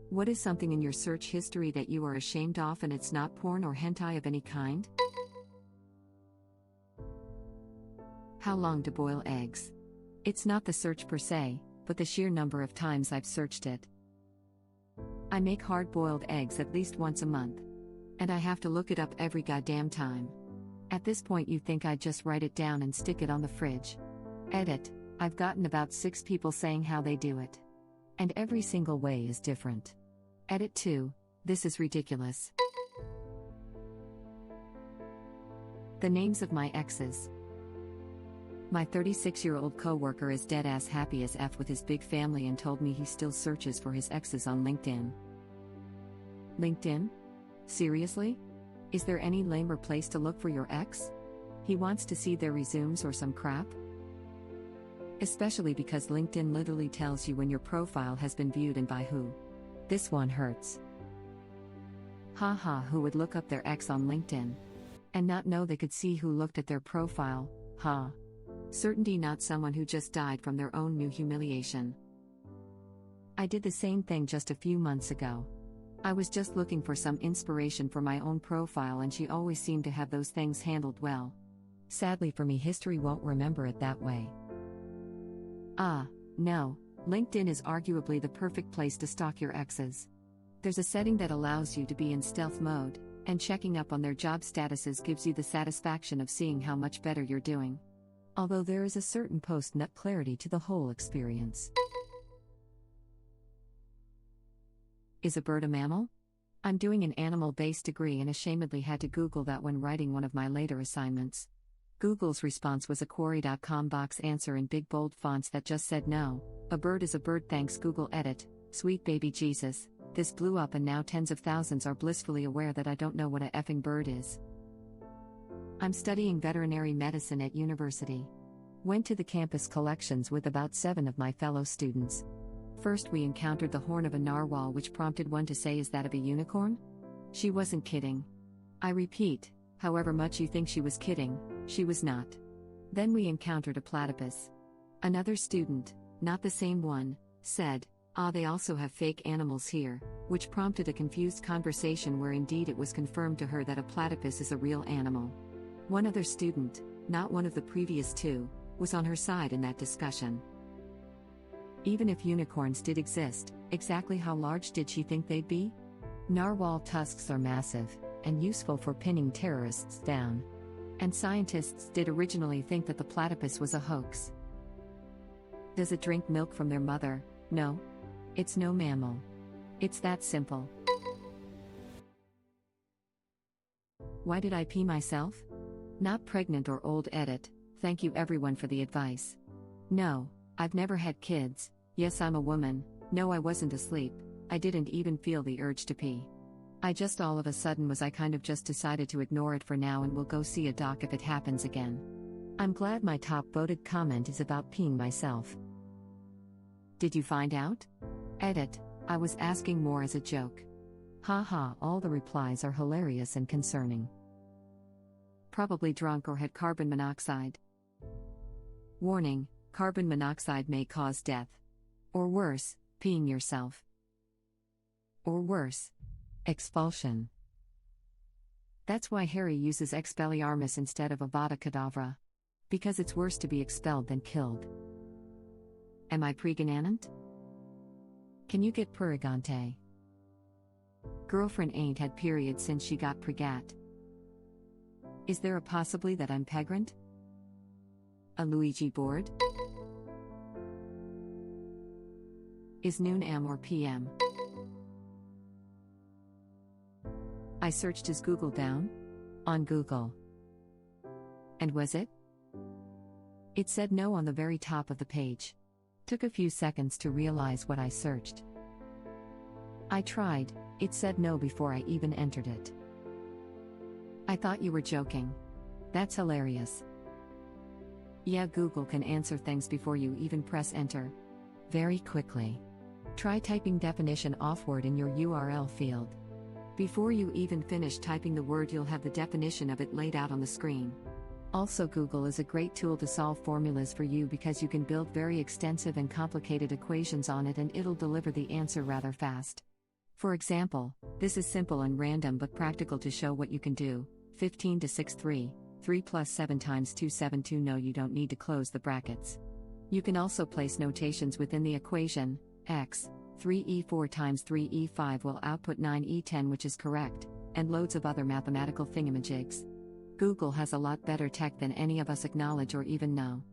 What is something in your search history that you are ashamed of and it's not porn or hentai of any kind? How long to boil eggs? It's not the search per se, but the sheer number of times I've searched it. I make hard-boiled eggs at least once a month. And I have to look it up every goddamn time. At this point you think I'd just write it down and stick it on the fridge. Edit. I've gotten about 6 people saying how they do it. And every single way is different. Edit 2. This is ridiculous. The names of my exes. My 36-year-old coworker is dead-ass happy as F with his big family and told me he still searches for his exes on LinkedIn. LinkedIn? Seriously? Is there any lamer place to look for your ex? He wants to see their resumes or some crap? Especially because LinkedIn literally tells you when your profile has been viewed and by who. This one hurts. Haha, who would look up their ex on LinkedIn? And not know they could see who looked at their profile, huh? Certainty not someone who just died from their own new humiliation. I did the same thing just a few months ago. I was just looking for some inspiration for my own profile and she always seemed to have those things handled well. Sadly for me, history won't remember it that way. No, LinkedIn is arguably the perfect place to stalk your exes. There's a setting that allows you to be in stealth mode, and checking up on their job statuses gives you the satisfaction of seeing how much better you're doing. Although there is a certain post-nut clarity to the whole experience. Is a bird a mammal? I'm doing an animal-based degree and ashamedly had to Google that when writing one of my later assignments. Google's response was a Query.com box answer in big bold fonts that just said no, a bird is a bird. Thanks Google. Edit. Sweet baby Jesus, this blew up and now tens of thousands are blissfully aware that I don't know what a effing bird is. I'm studying veterinary medicine at university. Went to the campus collections with about 7 of my fellow students. First we encountered the horn of a narwhal, which prompted one to say, "Is that of a unicorn?" She wasn't kidding. I repeat, however much you think she was kidding, she was not. Then we encountered a platypus. Another student, not the same one, said, they also have fake animals here," which prompted a confused conversation where indeed it was confirmed to her that a platypus is a real animal. One other student, not one of the previous 2, was on her side in that discussion. Even if unicorns did exist, exactly how large did she think they'd be? Narwhal tusks are massive, and useful for pinning terrorists down. And scientists did originally think that the platypus was a hoax. Does it drink milk from their mother? No. It's no mammal. It's that simple. Why did I pee myself? Not pregnant or old. Edit. Thank you everyone for the advice. No, I've never had kids. Yes, I'm a woman. No, I wasn't asleep. I didn't even feel the urge to pee. I just all of a sudden was. I kind of just decided to ignore it for now and will go see a doc if it happens again. I'm glad my top voted comment is about peeing myself. Did you find out? Edit. I was asking more as a joke. Haha, all the replies are hilarious and concerning. Probably drunk or had carbon monoxide. Warning, carbon monoxide may cause death. Or worse, peeing yourself. Or worse, expulsion. That's why Harry uses Expelliarmus instead of Avada Kedavra. Because it's worse to be expelled than killed. Am I pregnant? Can you get purigante? Girlfriend ain't had period since she got pregat. Is there a possibly that I'm pregnant? A Luigi board? Is noon am or PM? I searched is Google down? On Google. And was it? It said no on the very top of the page. Took a few seconds to realize what I searched. I tried, it said no before I even entered it. I thought you were joking. That's hilarious. Yeah, Google can answer things before you even press enter. Very quickly. Try typing definition offword in your URL field. Before you even finish typing the word, you'll have the definition of it laid out on the screen. Also, Google is a great tool to solve formulas for you because you can build very extensive and complicated equations on it and it'll deliver the answer rather fast. For example, this is simple and random but practical to show what you can do. 15 to 6 3, 3 plus 7 times 2 7 2. No, you don't need to close the brackets. You can also place notations within the equation. X, 3e4 times 3e5 will output 9e10, which is correct, and loads of other mathematical thingamajigs. Google has a lot better tech than any of us acknowledge or even know.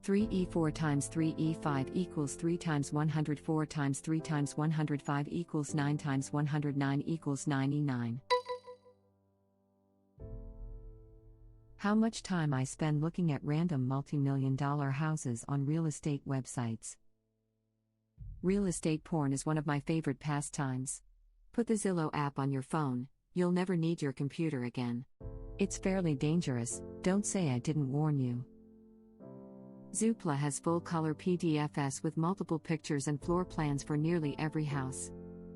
3e4 times 3e5 equals 3 times 104 times 3 times 105 equals 9 times 109 equals 9e9. How much time I spend looking at random multi-million-dollar houses on real estate websites. Real estate porn is one of my favorite pastimes. Put the Zillow app on your phone, you'll never need your computer again. It's fairly dangerous, don't say I didn't warn you. Zoopla has full-color PDFs with multiple pictures and floor plans for nearly every house.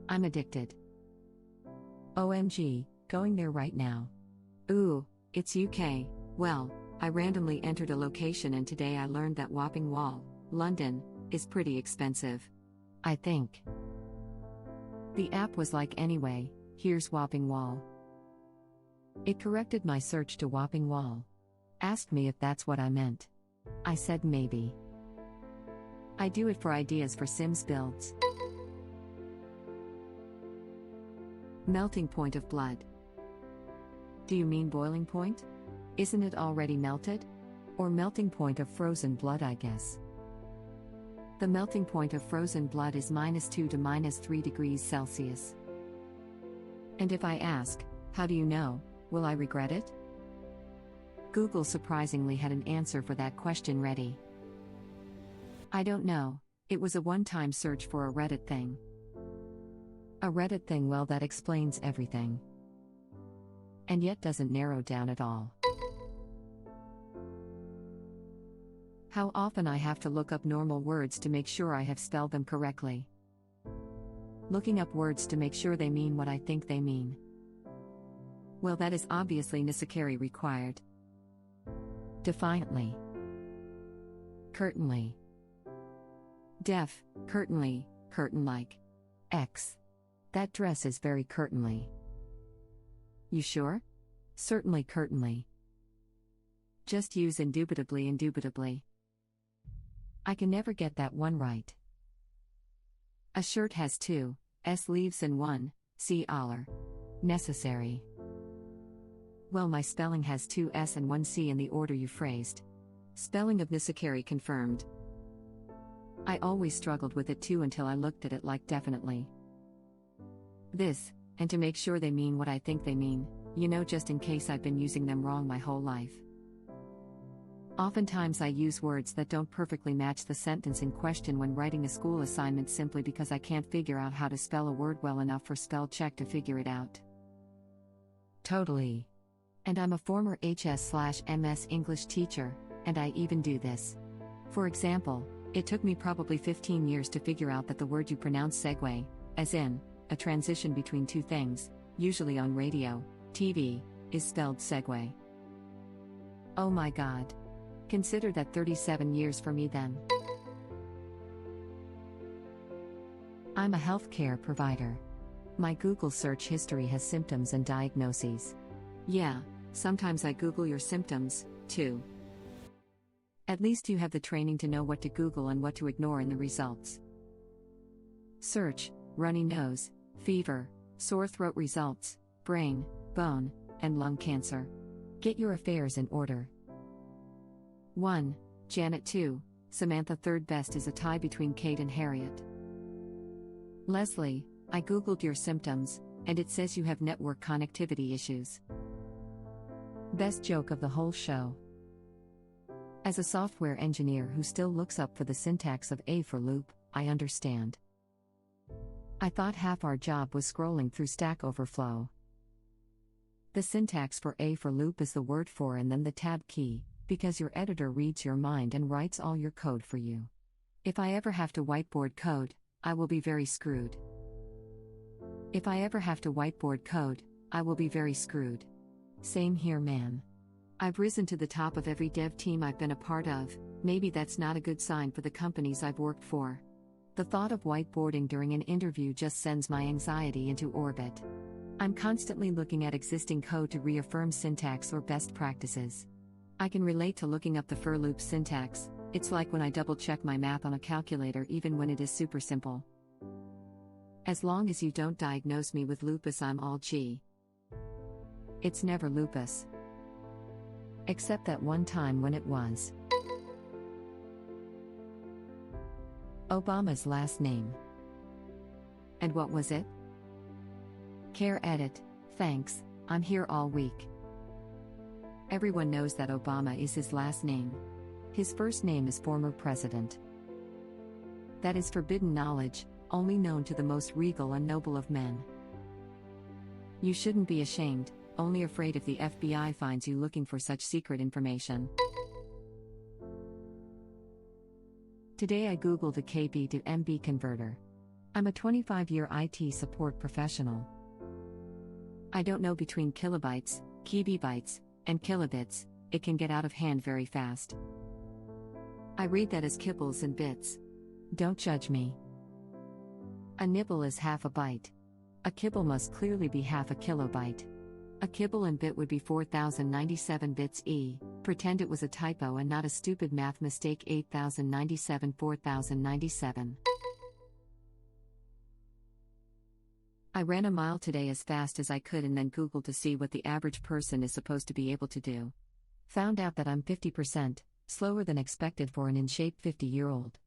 I'm addicted. OMG, going there right now. Ooh, it's UK. Well, I randomly entered a location and today I learned that Wapping Wall, London, is pretty expensive. I think. The app was like, anyway, here's Wapping Wall. It corrected my search to Wapping Wall. Asked me if that's what I meant. I said maybe. I do it for ideas for Sims builds. Melting point of blood. Do you mean boiling point? Isn't it already melted? Or melting point of frozen blood, I guess. The melting point of frozen blood is -2 to -3 degrees Celsius. And if I ask, how do you know, will I regret it? Google surprisingly had an answer for that question ready. I don't know, it was a one-time search for a Reddit thing. A Reddit thing, well, that explains everything. And yet doesn't narrow down at all. How often I have to look up normal words to make sure I have spelled them correctly. Looking up words to make sure they mean what I think they mean. Well, that is obviously necessary required. Defiantly. Curtainly. Def, curtainly, curtain-like. X. That dress is very curtainly. You sure? Certainly curtainly. Just use indubitably, indubitably. I can never get that one right. A shirt has 2 sleeves and 1 collar. Necessary. Well, my spelling has 2 S and 1 C in the order you phrased. Spelling of necessary confirmed. I always struggled with it too until I looked at it like definitely. This, and to make sure they mean what I think they mean, just in case I've been using them wrong my whole life. Oftentimes I use words that don't perfectly match the sentence in question when writing a school assignment simply because I can't figure out how to spell a word well enough for spell check to figure it out. Totally. And I'm a former HS/MS English teacher, and I even do this. For example, it took me probably 15 years to figure out that the word you pronounce segue, as in, a transition between two things, usually on radio, TV, is spelled segue. Oh my god. Consider that 37 years for me then. I'm a healthcare provider. My Google search history has symptoms and diagnoses. Yeah, sometimes I Google your symptoms, too. At least you have the training to know what to Google and what to ignore in the results. Search, runny nose, fever, sore throat results, brain, bone, and lung cancer. Get your affairs in order. 1. Janet. 2. Samantha. Third best is a tie between Kate and Harriet. Leslie, I Googled your symptoms, and it says you have network connectivity issues. Best joke of the whole show. As a software engineer who still looks up for the syntax of A for loop, I understand. I thought half our job was scrolling through Stack Overflow. The syntax for A for loop is the word for and then the tab key, because your editor reads your mind and writes all your code for you. If I ever have to whiteboard code, I will be very screwed. If I ever have to whiteboard code, I will be very screwed. Same here, man. I've risen to the top of every dev team I've been a part of. Maybe that's not a good sign for the companies I've worked for. The thought of whiteboarding during an interview just sends my anxiety into orbit. I'm constantly looking at existing code to reaffirm syntax or best practices. I can relate to looking up the for loop syntax. It's like when I double-check my math on a calculator even when it is super simple. As long as you don't diagnose me with lupus, I'm all G. It's never lupus. Except that one time when it was. Obama's last name. And what was it? Care edit, thanks, I'm here all week. Everyone knows that Obama is his last name. His first name is former president. That is forbidden knowledge, only known to the most regal and noble of men. You shouldn't be ashamed, only afraid if the FBI finds you looking for such secret information. Today I googled a KB to MB converter. I'm a 25-year IT support professional. I don't know between kilobytes, kibibytes, and kilobits, it can get out of hand very fast. I read that as kibbles and bits. Don't judge me. A nibble is half a byte. A kibble must clearly be half a kilobyte. A kibble and bit would be 4097 bits Pretend it was a typo and not a stupid math mistake. 8097 4097. I ran a mile today as fast as I could and then Googled to see what the average person is supposed to be able to do. Found out that I'm 50% slower than expected for an in-shape 50-year-old.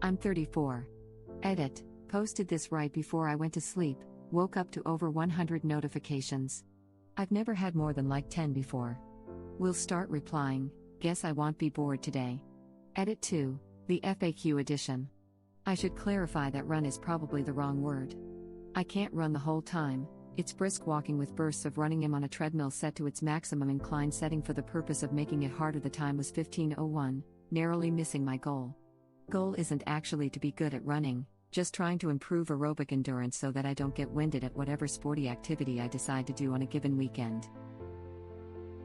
I'm 34. Edit, posted this right before I went to sleep, woke up to over 100 notifications. I've never had more than like 10 before. Will start replying, guess I won't be bored today. Edit 2, the FAQ edition. I should clarify that run is probably the wrong word. I can't run the whole time, it's brisk walking with bursts of running. I'm on a treadmill set to its maximum incline setting for the purpose of making it harder. The time was 15:01, narrowly missing my goal. Goal isn't actually to be good at running, just trying to improve aerobic endurance so that I don't get winded at whatever sporty activity I decide to do on a given weekend.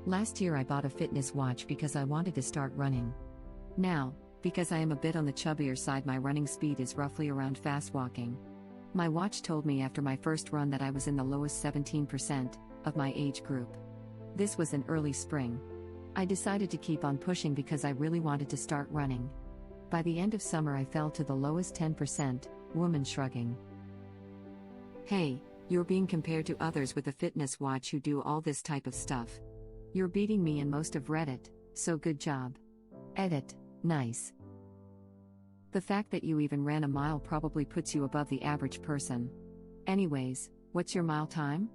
Last year I bought a fitness watch because I wanted to start running. Now, because I am a bit on the chubbier side, my running speed is roughly around fast walking. My watch told me after my first run that I was in the lowest 17% of my age group. This was in early spring. I decided to keep on pushing because I really wanted to start running. By the end of summer I fell to the lowest 10%, woman shrugging. Hey, you're being compared to others with a fitness watch who do all this type of stuff. You're beating me and most of Reddit, so good job. Edit, nice. The fact that you even ran a mile probably puts you above the average person. Anyways, what's your mile time?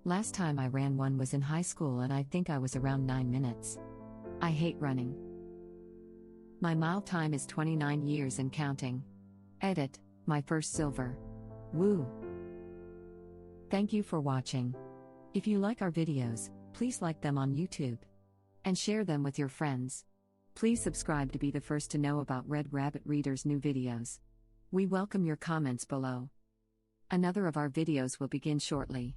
Last time I ran one was in high school and I think I was around 9 minutes. I hate running. My mile time is 29 years and counting. Edit, my first silver. Woo! Thank you for watching. If you like our videos, please like them on YouTube. And share them with your friends. Please subscribe to be the first to know about Red Rabbit Reader's new videos. We welcome your comments below. Another of our videos will begin shortly.